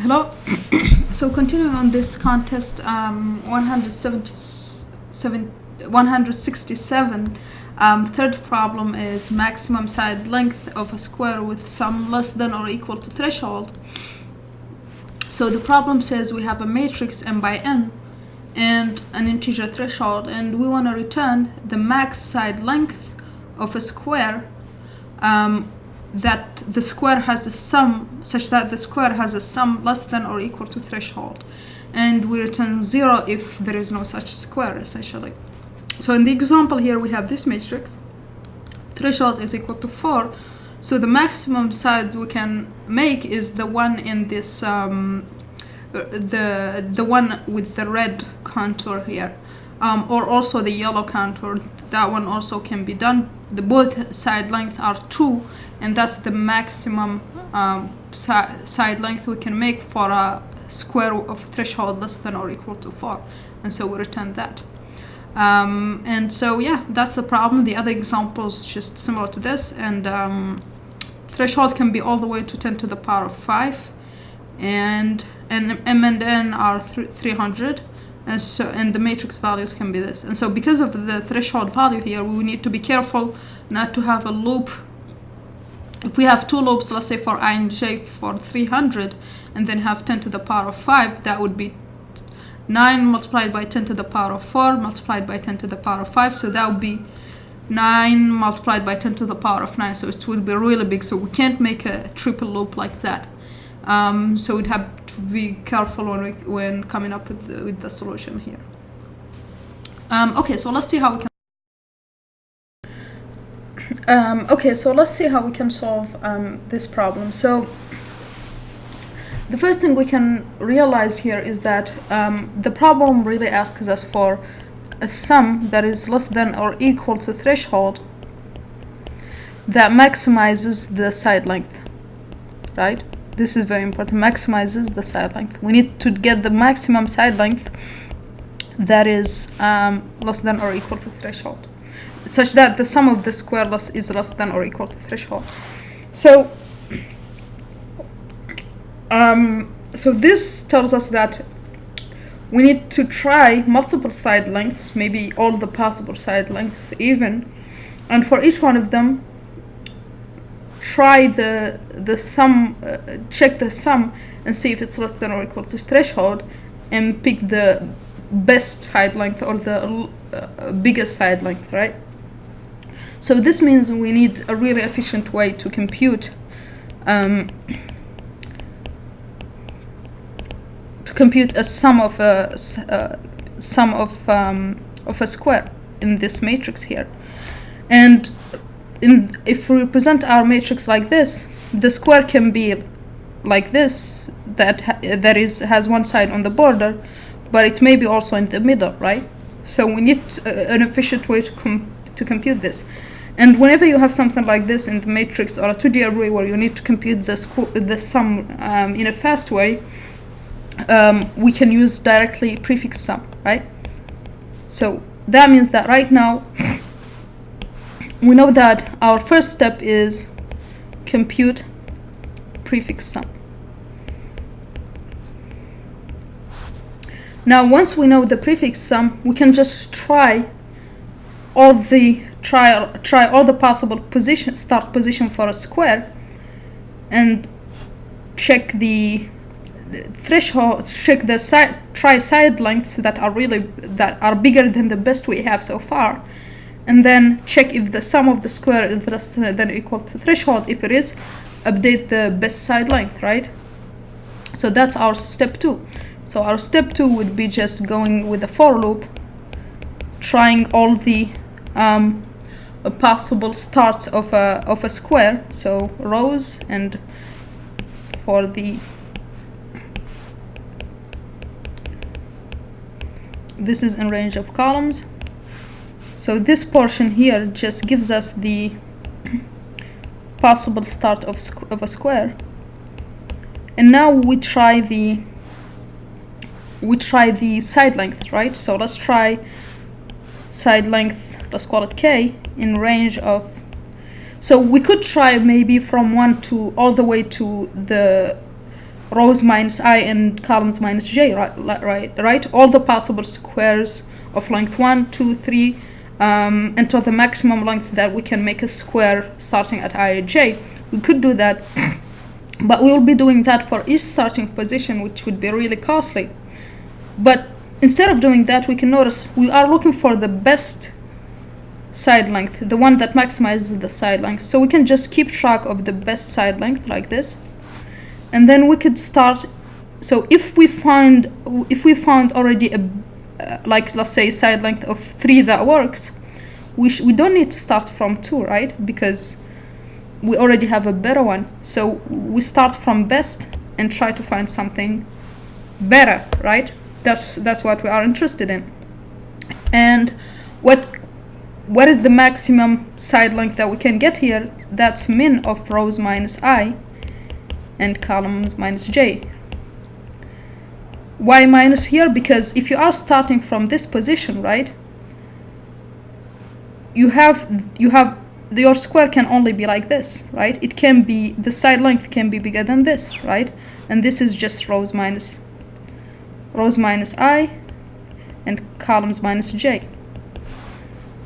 Hello. So continuing on this contest, 167, third problem is maximum side length of a square with sum less than or equal to threshold. So the problem says we have a matrix m by n and an integer threshold, and we want to return the max side length of a square that the square has a sum such that the square has a sum less than or equal to threshold, and we return 0 if there is no such square, essentially. So in the example here we have this matrix, threshold is equal to 4, so the maximum side we can make is the one in this the one with the red contour here, or also the yellow contour. That one also can be done. The both side length are 2, and that's the maximum side length we can make for a square of threshold less than or equal to 4, and so we return that. And so yeah, that's the problem. The other examples just similar to this, and threshold can be all the way to 10 to the power of 5, and m and n are 300, and so the matrix values can be this. And so because of the threshold value here, we need to be careful not to have a loop. If we have two loops, let's say for I and j for 300, and then have 10 to the power of 5, that would be 9 multiplied by 10 to the power of 4 multiplied by 10 to the power of 5, so that would be 9 multiplied by 10 to the power of 9, so it will be really big, so we can't make a triple loop like that. So we'd have to be careful when coming up with the solution here. Okay, so let's see how we can solve this problem. So the first thing we can realize here is that the problem really asks us for a sum that is less than or equal to threshold that maximizes the side length, right? This is very important, maximizes the side length. We need to get the maximum side length that is less than or equal to threshold, such that the sum of the square is less than or equal to threshold. So this tells us that we need to try multiple side lengths, maybe all the possible side lengths even, and for each one of them try the sum, check the sum and see if it's less than or equal to threshold, and pick the best side length or the biggest side length, right? So this means we need a really efficient way to compute a sum of a square in this matrix here. And if we represent our matrix like this, the square can be like this, that has one side on the border, but it may be also in the middle, right? So we need an efficient way to compute this. And whenever you have something like this in the matrix or a 2D array where you need to compute the sum in a fast way, we can use directly prefix sum, right? So that means that right now we know that our first step is compute prefix sum. Now once we know the prefix sum, we can just try all the possible start position for a square, and check the threshold, check the side lengths that are bigger than the best we have so far, and then check if the sum of the square is less than or equal to threshold. If it is, update the best side length, right? So that's our step 2. So our step 2 would be just going with the for loop, trying all the possible starts of a square, so rows, and for this is in range of columns. So this portion here just gives us the possible start of a square, and now we try the side length, right? So let's try side length, let's call it k, in range of, so we could try maybe from 1 to all the way to the rows minus I and columns minus j, right? All the possible squares of length 1, 2, 3, until the maximum length that we can make a square starting at I and j. We could do that, but we will be doing that for each starting position, which would be really costly. But instead of doing that, we can notice we are looking for the best side length, the one that maximizes the side length. So we can just keep track of the best side length like this, and then we could start. So if we found already a like, let's say, side length of 3 that works, we don't need to start from 2, right? Because we already have a better one. So we start from best and try to find something better, right? That's what we are interested in. And what is the maximum side length that we can get here? That's min of rows minus I and columns minus j. Why minus here? Because if you are starting from this position, right, your square can only be like this, right? It can be, the side length can be bigger than this, right? And this is just rows minus I and columns minus j.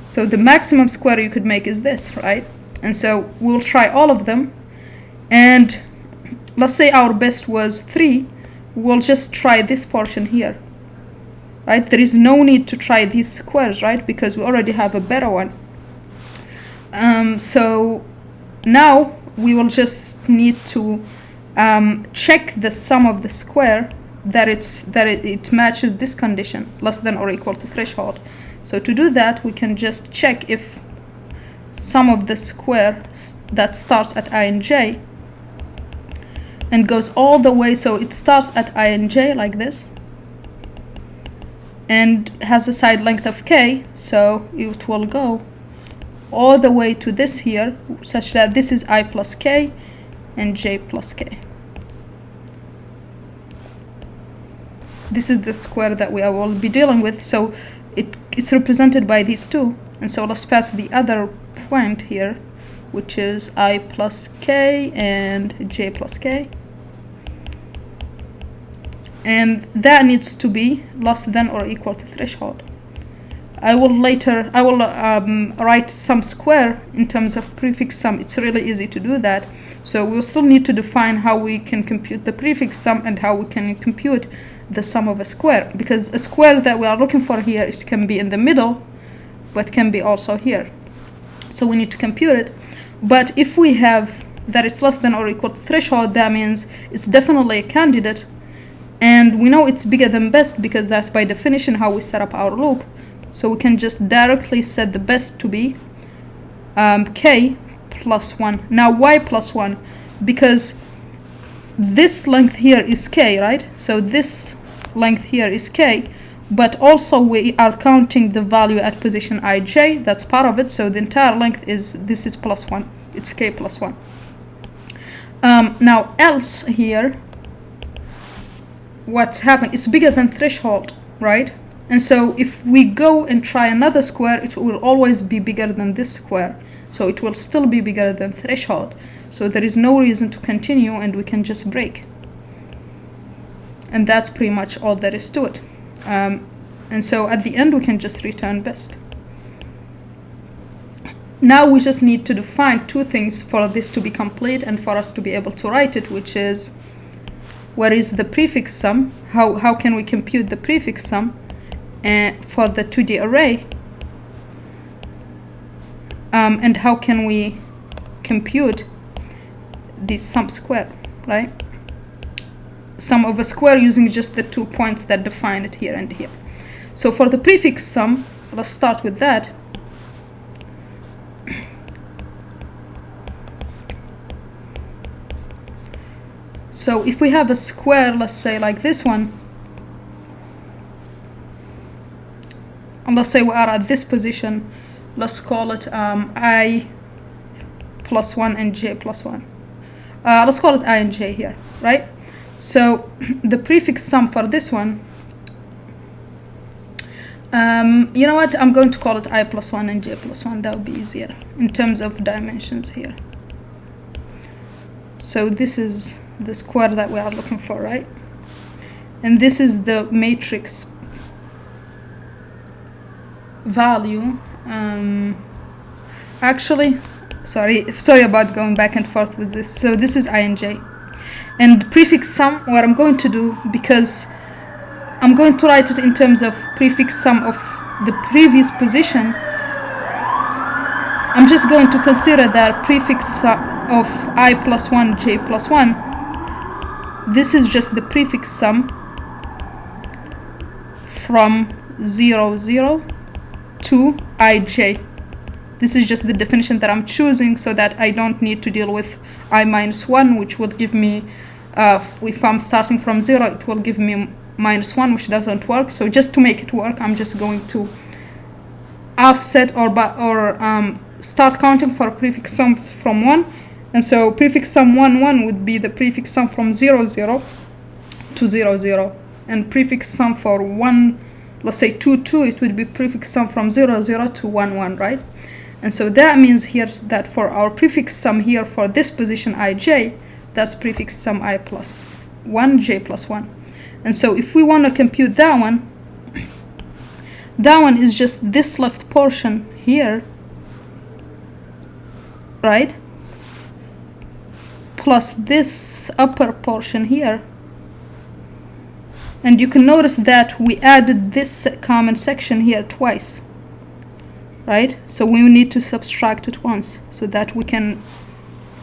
So the maximum square you could make is this, right? And so we'll try all of them, and let's say our best was 3. We'll just try this portion here, right? There is no need to try these squares, right? Because we already have a better one. So now we will just need to check the sum of the square that it matches this condition, less than or equal to threshold. So to do that, we can just check if sum of the square that starts at I and j and goes all the way, so it starts at I and j like this and has a side length of k, so it will go all the way to this here, such that this is I plus k and j plus k. This is the square that we will be dealing with, so it's represented by these two. And so let's pass the other point here, which is I plus k and j plus k. And that needs to be less than or equal to threshold. I will write some square in terms of prefix sum. It's really easy to do that. So we'll still need to define how we can compute the prefix sum and how we can compute the sum of a square, because a square that we are looking for here can be in the middle, but can be also here. So we need to compute it. But if we have that it's less than or equal to threshold, that means it's definitely a candidate, and we know it's bigger than best because that's by definition how we set up our loop. So we can just directly set the best to be k plus 1. Now why plus 1? Because this length here is k, right? So this length here is k, but also we are counting the value at position ij. That's part of it. So the entire length is plus 1. It's k plus 1. Now else here, what's happened? It's bigger than threshold, right? And so if we go and try another square, it will always be bigger than this square. So it will still be bigger than threshold. So there is no reason to continue, and we can just break. And that's pretty much all there is to it. And so at the end, we can just return best. Now we just need to define two things for this to be complete and for us to be able to write it, which is what is the prefix sum? How can we compute the prefix sum for the 2D array? And how can we compute the sum square, right? Sum of a square using just the 2 points that define it here and here. So for the prefix sum, let's start with that. So if we have a square, let's say like this one, and let's say we are at this position, let's call it I plus 1 and j plus 1. Let's call it I and j here, right? So the prefix sum for this one, you know what, I'm going to call it I plus 1 and j plus 1. That would be easier in terms of dimensions here. So this is the square that we are looking for, right? And this is the matrix value. Actually, sorry about going back and forth with this. So this is ij, and prefix sum, what I'm going to do, because I'm going to write it in terms of prefix sum of the previous position, I'm just going to consider that prefix sum of I plus 1 j plus 1. This is just the prefix sum from 0 0 to ij. This is just the definition that I'm choosing so that I don't need to deal with I minus 1, which will give me, if I'm starting from 0, it will give me minus 1, which doesn't work. So just to make it work, I'm just going to offset or start counting for prefix sums from 1. And so prefix sum 1 1 would be the prefix sum from 0 0 to 0 0. And prefix sum for 1, let's say 2 2, it would be prefix sum from 0 0 to 1 1, right? And so that means here that for our prefix sum here for this position ij, that's prefix sum I plus 1 j plus 1. And so if we want to compute that one is just this left portion here, right, plus this upper portion here. And you can notice that we added this common section here twice, right? So we need to subtract it once so that we can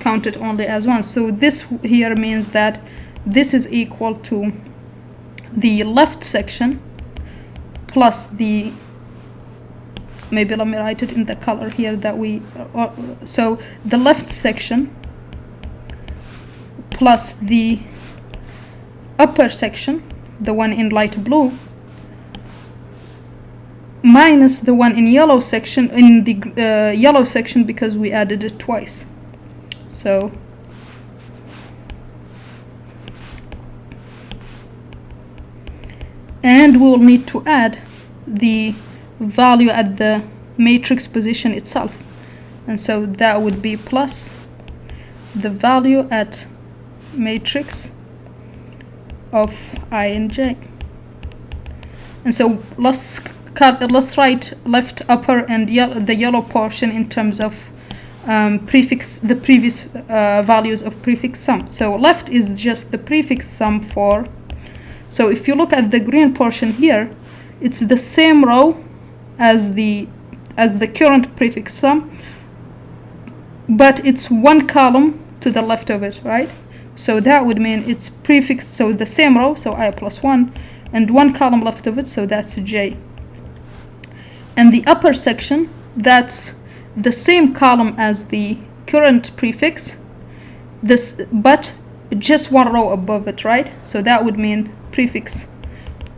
count it only as one. So this here means that this is equal to the left section plus the, maybe let me write it in the color here that we, so the left section plus the upper section, the one in light blue, minus the one in yellow section, in the yellow section, because we added it twice. So and we will need to add the value at the matrix position itself, and so that would be plus the value at matrix of I and j. And so let's write left, upper, and the yellow portion in terms of the previous values of prefix sum. So left is just the prefix sum for, so if you look at the green portion here, it's the same row as the current prefix sum, but it's one column to the left of it, right? So that would mean it's prefix, so the same row, so I plus 1, and one column left of it, so that's j. And the upper section, that's the same column as the current prefix, but just one row above it, right? So that would mean prefix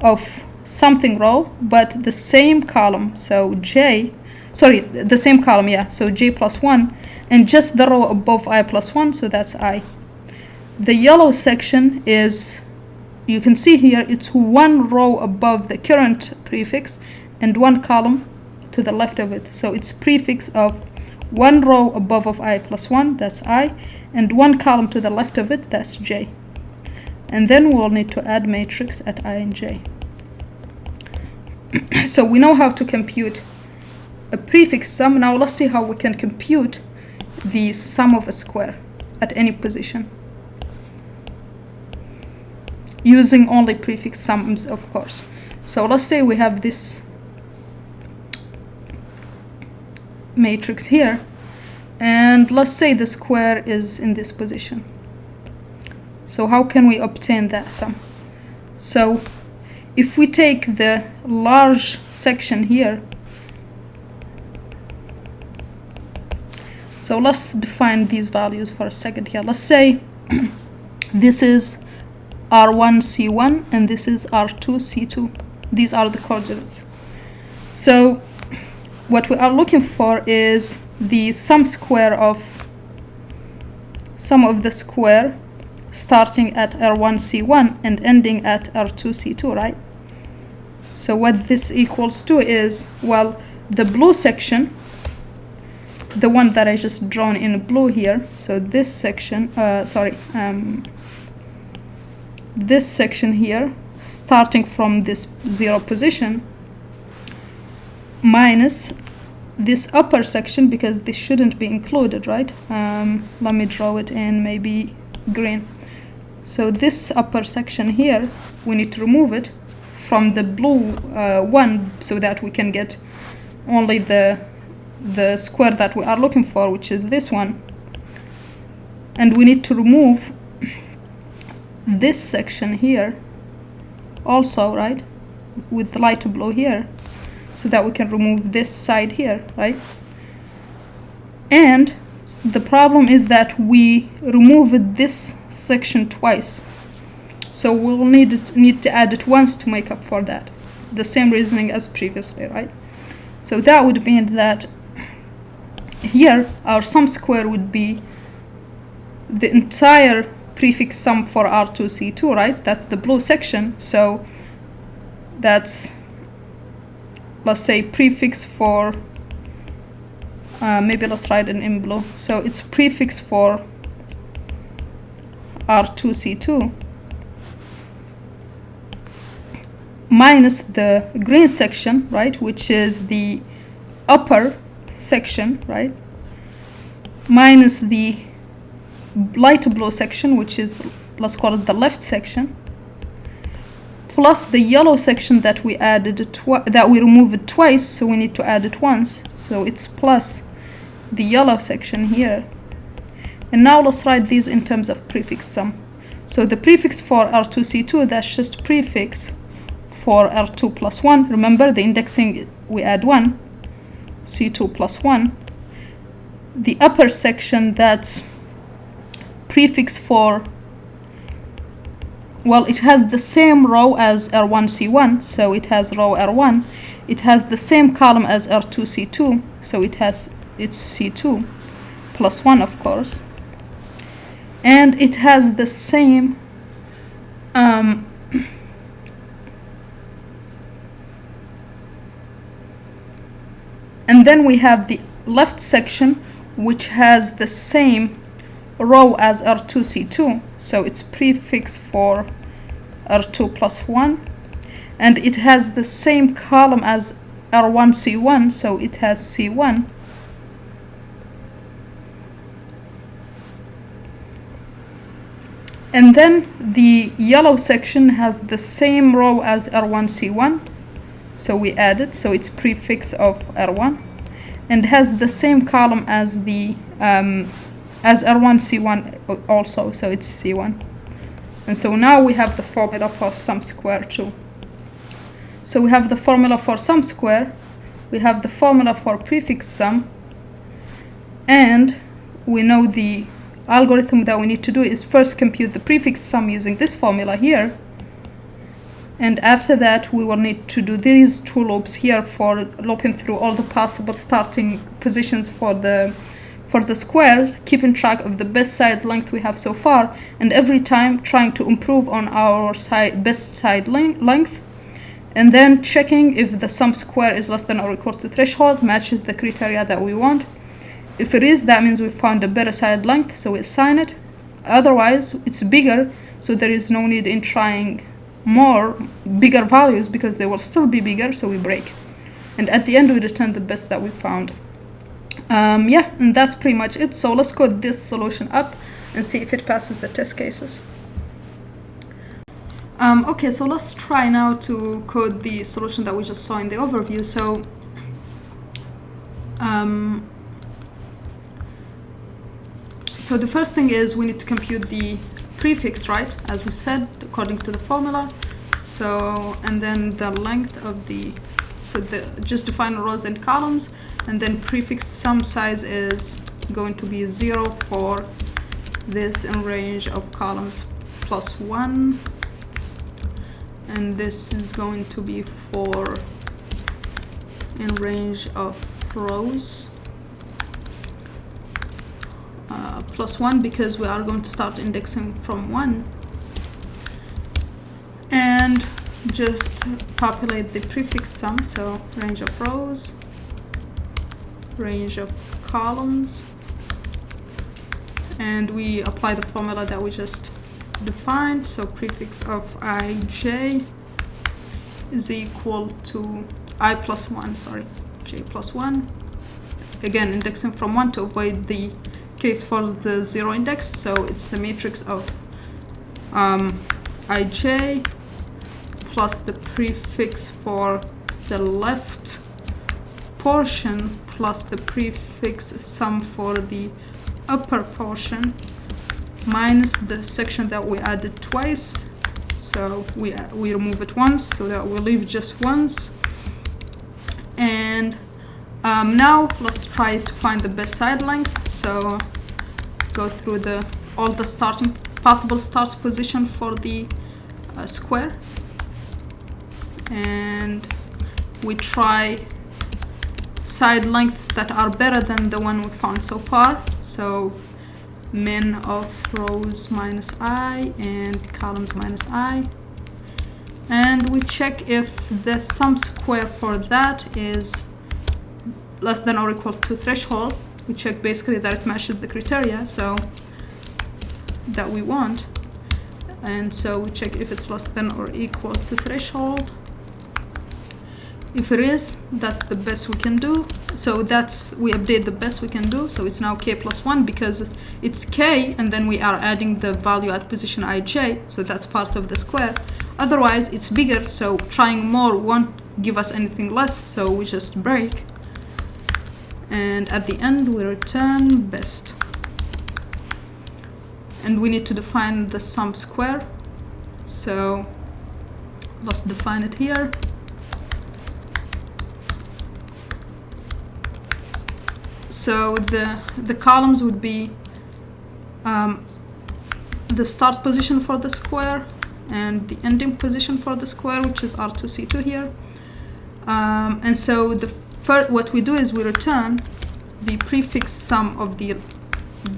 of something row, but the same column, so the same column, yeah, so j plus 1, and just the row above I plus 1, so that's I. The yellow section is, you can see here, it's one row above the current prefix and one column to the left of it. So it's prefix of one row above of I plus 1, that's I, and one column to the left of it, that's j. And then we'll need to add matrix at I and j. So we know how to compute a prefix sum. Now let's see how we can compute the sum of a square at any position, using only prefix sums, of course. So let's say we have this matrix here, and let's say the square is in this position. So how can we obtain that sum? So if we take the large section here, so let's define these values for a second here. Let's say this is R1 C1 and this is R2 C2. These are the coordinates. So what we are looking for is the sum of the square starting at R1 C1 and ending at R2 C2, right? So what this equals to is, well, the blue section, the one that I just drawn in blue here, so this section, this section here, starting from this 0 position, minus this upper section, because this shouldn't be included, right? Let me draw it in maybe green. So this upper section here, we need to remove it from the blue one, so that we can get only the square that we are looking for, which is this one. And we need to remove this section here also, right, with the light blue here, so that we can remove this side here, right? And the problem is that we removed this section twice, so we'll need to add it once to make up for that. The same reasoning as previously, right? So that would mean that here our sum square would be the entire prefix sum for R2C2, right? That's the blue section. So that's, let's say, prefix for maybe let's write it in blue. So it's prefix for R2C2 minus the green section, right, which is the upper section, right, minus the light blue section, which is, let's call it the left section, plus the yellow section that we added that we removed twice, so we need to add it once, so it's plus the yellow section here. And now let's write these in terms of prefix sum. So the prefix for R2C2, that's just prefix for R2 plus 1. Remember the indexing, we add 1, C2 plus 1. The upper section, that's prefix for, well, it has the same row as R1C1, so it has row R1. It has the same column as R2C2, so it's C2 plus 1, of course. And it has the same and then we have the left section, which has the same row as R2C2, so it's prefix for R2 plus 1, and it has the same column as R1C1, so it has C1. And then the yellow section has the same row as R1C1, so we add it, so it's prefix of R1, and has the same column as the as R1C1 also, so it's C1. And so now we have the formula for sum square too. So we have the formula for sum square, we have the formula for prefix sum, and we know the algorithm that we need to do is first compute the prefix sum using this formula here, and after that we will need to do these two loops here for looping through all the possible starting positions for the squares, keeping track of the best side length we have so far, and every time trying to improve on our best side length, and then checking if the sum square is less than or equal to threshold, matches the criteria that we want. If it is, that means we found a better side length, so we assign it. Otherwise, it's bigger, so there is no need in trying bigger values, because they will still be bigger, so we break. And at the end, we return the best that we found. Yeah, and that's pretty much it. So let's code this solution up and see if it passes the test cases. Okay, so let's try now to code the solution that we just saw in the overview. So so the first thing is we need to compute the prefix, right, as we said, according to the formula. So, and then the length of just define rows and columns, and then prefix sum size is going to be 0 for this in range of columns plus 1, and this is going to be for in range of rows plus 1, because we are going to start indexing from 1, and just populate the prefix sum, so range of rows, range of columns, and we apply the formula that we just defined. So prefix of ij is equal to I plus 1, sorry, j plus 1. Again, indexing from 1 to avoid the case for the 0 index. So it's the matrix of ij plus the prefix for the left portion plus the prefix sum for the upper portion minus the section that we added twice. So we remove it once so that we leave just once. And now let's try to find the best side length. So go through all the possible start position for the square, and we try side lengths that are better than the one we found so far. So min of rows minus I and columns minus I, and we check if the sum square for that is less than or equal to threshold. We check basically that it matches the criteria so that we want, and so we check if it's less than or equal to threshold. If it is, that's the best we can do. So we update the best we can do. So it's now k plus 1 because it's k and then we are adding the value at position ij, so that's part of the square. Otherwise it's bigger, so trying more won't give us anything less, so we just break. And at the end we return best. And we need to define the sum square. So let's define it here. So the columns would be the start position for the square and the ending position for the square, which is R2C2 here. And so what we do is we return the prefix sum of the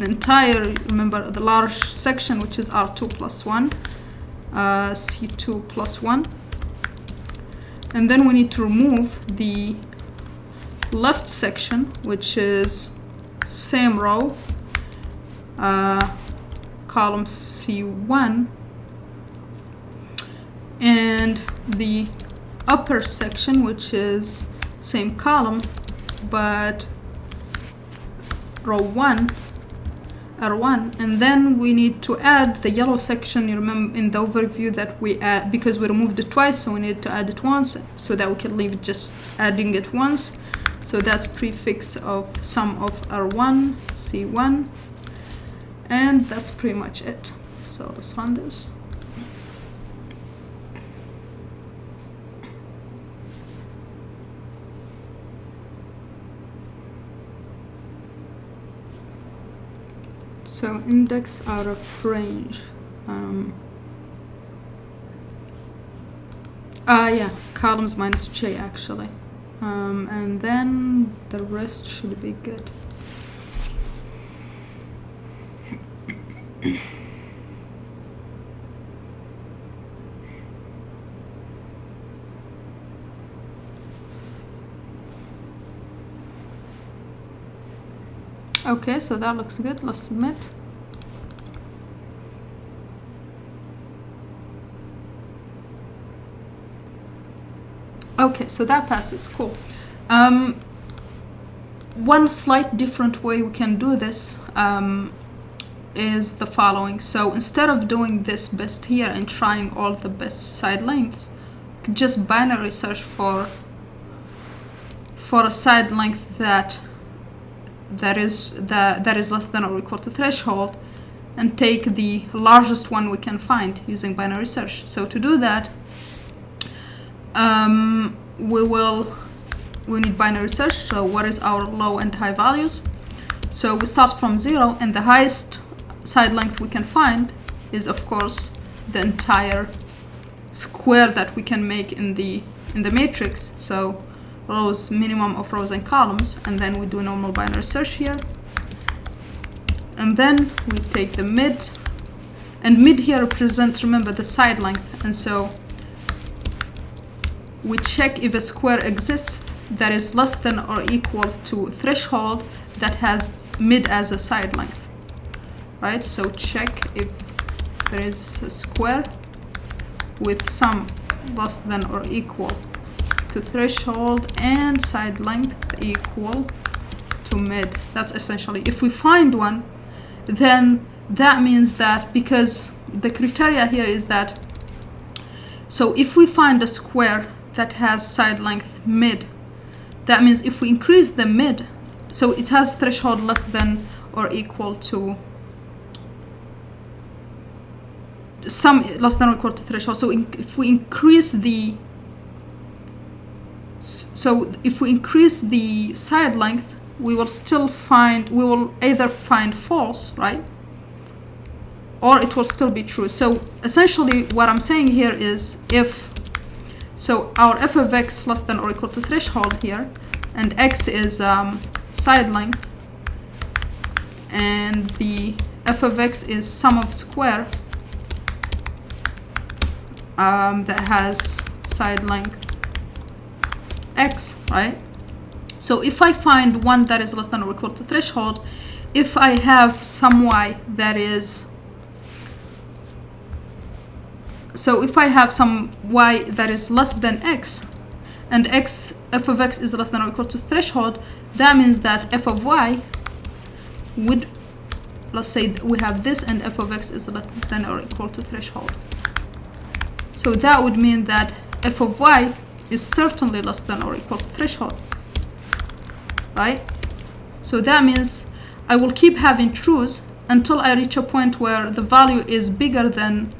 entire, remember, the large section, which is R2 plus 1, C2 plus 1. And then we need to remove the left section, which is same row, column C1, and the upper section, which is same column but row 1, R1, and then we need to add the yellow section. You remember in the overview that we add, because we removed it twice, so we need to add it once so that we can leave just adding it once. So that's prefix of sum of R1, C1, and that's pretty much it. So let's run this. So index out of range. Yeah, columns minus j actually. And then the rest should be good. Okay, so that looks good. Let's submit. Okay, so that passes. Cool. One slight different way we can do this is the following. So instead of doing this best here and trying all the best side lengths, you could just binary search for a side length that is less than or equal to threshold, and take the largest one we can find using binary search. So to do that, we need binary search. So what is our low and high values? So we start from 0, and the highest side length we can find is of course the entire square that we can make in the matrix. So rows, minimum of rows and columns, and then we do normal binary search here, and then we take the mid, and mid here represents, remember, the side length, and so we check if a square exists that is less than or equal to threshold that has mid as a side length, right? So check if there is a square with sum less than or equal to threshold and side length equal to mid. That's essentially, if we find one, then that means that, because the criteria here is that, so if we find a square that has side length mid, that means if we increase the mid, so it has threshold less than or equal to sum less than or equal to threshold. So if we increase the side length, we will either find false, right? Or it will still be true. So essentially what I'm saying here is so our f of x less than or equal to threshold here, and x is side length, and the f of x is sum of square that has side length x, right? So if I find one that is less than or equal to threshold, if I have some y that is, so if I have some y that is less than x, and f of x is less than or equal to threshold, that means that f of y would, let's say we have this and f of x is less than or equal to threshold. So that would mean that f of y is certainly less than or equal to threshold, right? So that means I will keep having truths until I reach a point where the value is bigger than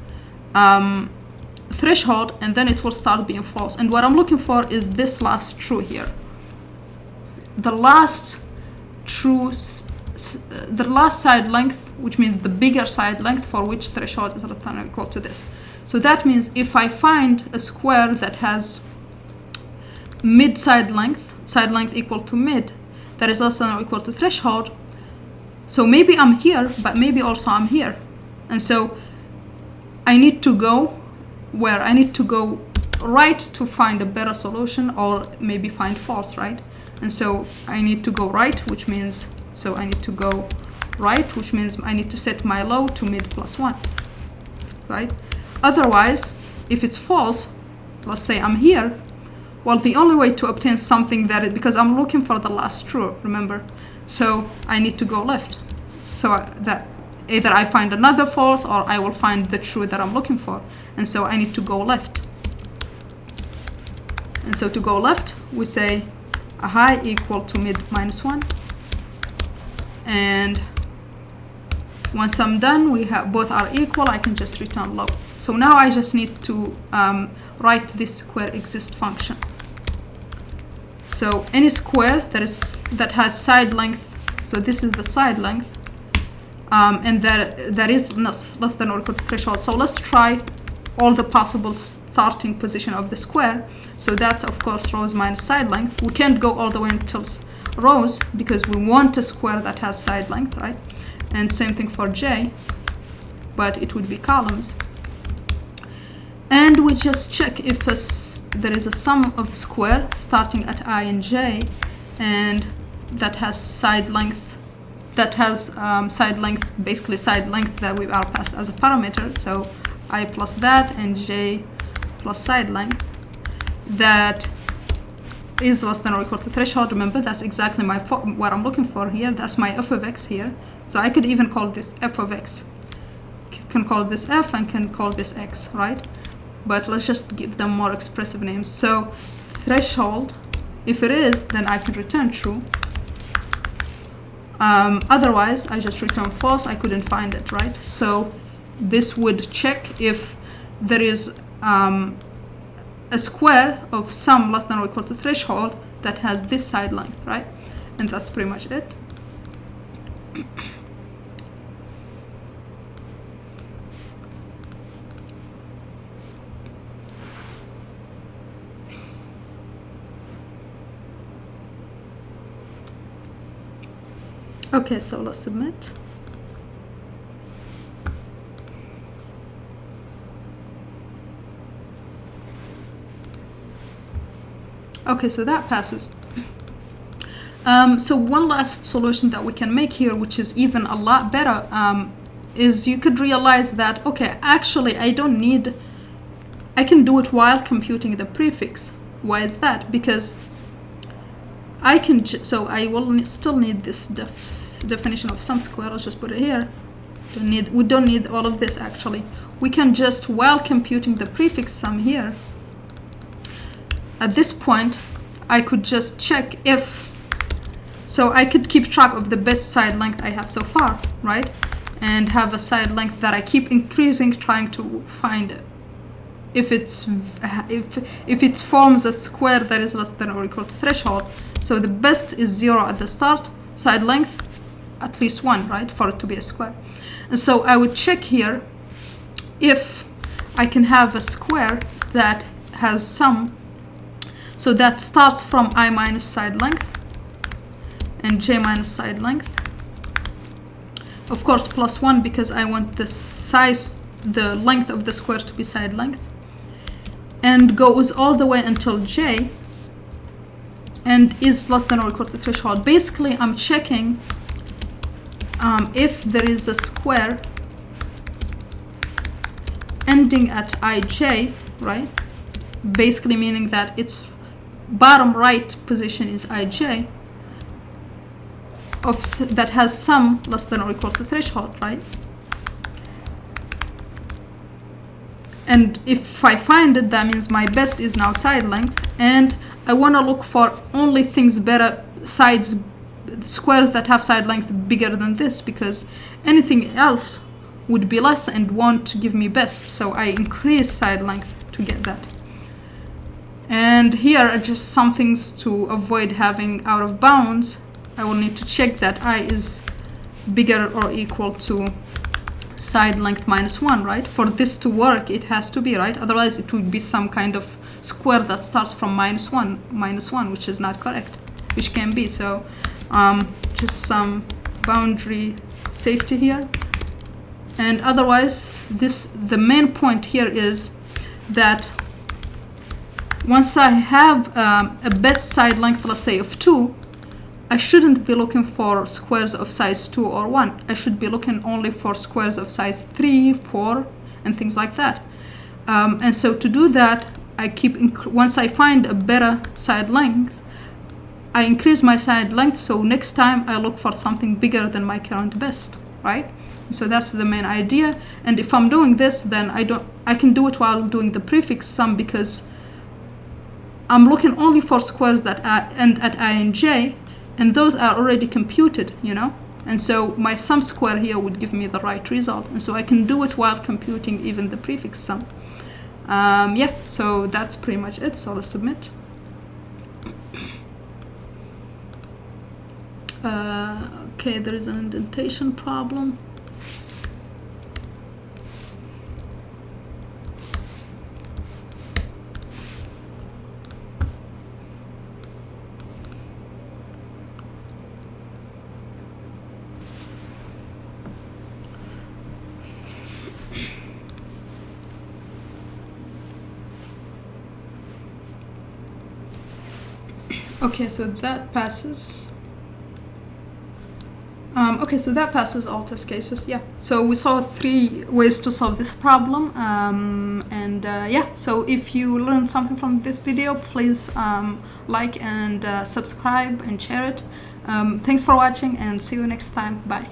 threshold, and then it will start being false. And what I'm looking for is this last true here. The last true, the last side length, which means the bigger side length for which threshold is less than or equal to this. So that means if I find a square that has mid side length equal to mid, that is less than or equal to threshold, so maybe I'm here, but maybe also I'm here. And so I need to go where? I need to go right to find a better solution, or maybe find false, right? And so I need to go right, which means, so I need to go right, which means I need to set my low to mid plus 1, right? Otherwise, if it's false, let's say I'm here, well, the only way to obtain something that is, because I'm looking for the last true, remember? So I need to go left. So that either I find another false, or I will find the true that I'm looking for. And so I need to go left. And so to go left, we say a high equal to mid minus 1. And once I'm done, we have both are equal, I can just return low. So now I just need to write this square exist function. So any square that has side length, so this is the side length, and that is less than or equal to threshold. So let's try all the possible starting position of the square. So that's of course rows minus side length. We can't go all the way until rows because we want a square that has side length, right? And same thing for j, but it would be columns. And we just check if there is a sum of square starting at I and j, and that has side length, basically side length that we are passed as a parameter. So I plus that and j plus side length that is less than or equal to threshold. Remember, that's exactly what I'm looking for here. That's my f of x here. So I could even call this f of x. Can call this f and can call this x, right? But let's just give them more expressive names. So threshold, if it is, then I can return true. Otherwise, I just return false. I couldn't find it, right? So this would check if there is a square of sum less than or equal to threshold that has this side length, right? And that's pretty much it. Okay, so let's submit. Okay, so that passes. So one last solution that we can make here, which is even a lot better, is you could realize that, okay, actually I can do it while computing the prefix. Why is that? Because I can, so I will still need this definition of sum square. Let's just put it here. We don't need all of this actually. We can just, while computing the prefix sum here, at this point, I could just check if, so I could keep track of the best side length I have so far, right? And have a side length that I keep increasing, trying to find if it forms a square that is less than or equal to threshold. So the best is 0 at the start, side length at least 1, right, for it to be a square. And so I would check here if I can have a square that has sum, so that starts from I minus side length and j minus side length. Of course, plus 1 because I want the length of the square to be side length, and goes all the way until j and is less than or equal to threshold. Basically, I'm checking if there is a square ending at ij, right? Basically meaning that its bottom right position is ij, that has sum less than or equal to threshold, right? And if I find it, that means my best is now side length, and I want to look for only things better, squares that have side length bigger than this, because anything else would be less and won't give me best. So I increase side length to get that. And here are just some things to avoid having out of bounds. I will need to check that I is bigger or equal to side length minus 1, right? For this to work, it has to be, right? Otherwise, it would be some kind of square that starts from minus 1, which is not correct, which can be. So just some boundary safety here. And otherwise, the main point here is that once I have a best side length, let's say of 2, I shouldn't be looking for squares of size 2 or 1. I should be looking only for squares of size 3, 4, and things like that. And so to do that, once I find a better side length, I increase my side length, so next time I look for something bigger than my current best, right? So that's the main idea. And if I'm doing this, then I can do it while doing the prefix sum, because I'm looking only for squares that end at I and j, and those are already computed, you know? And so my sum square here would give me the right result. And so I can do it while computing even the prefix sum. Yeah, so that's pretty much it. So let's submit. Okay, there is an indentation problem. Okay, so that passes. Okay, so that passes all test cases, yeah. So we saw 3 ways to solve this problem. Yeah, so if you learned something from this video, please like and subscribe and share it. Thanks for watching, and see you next time. Bye.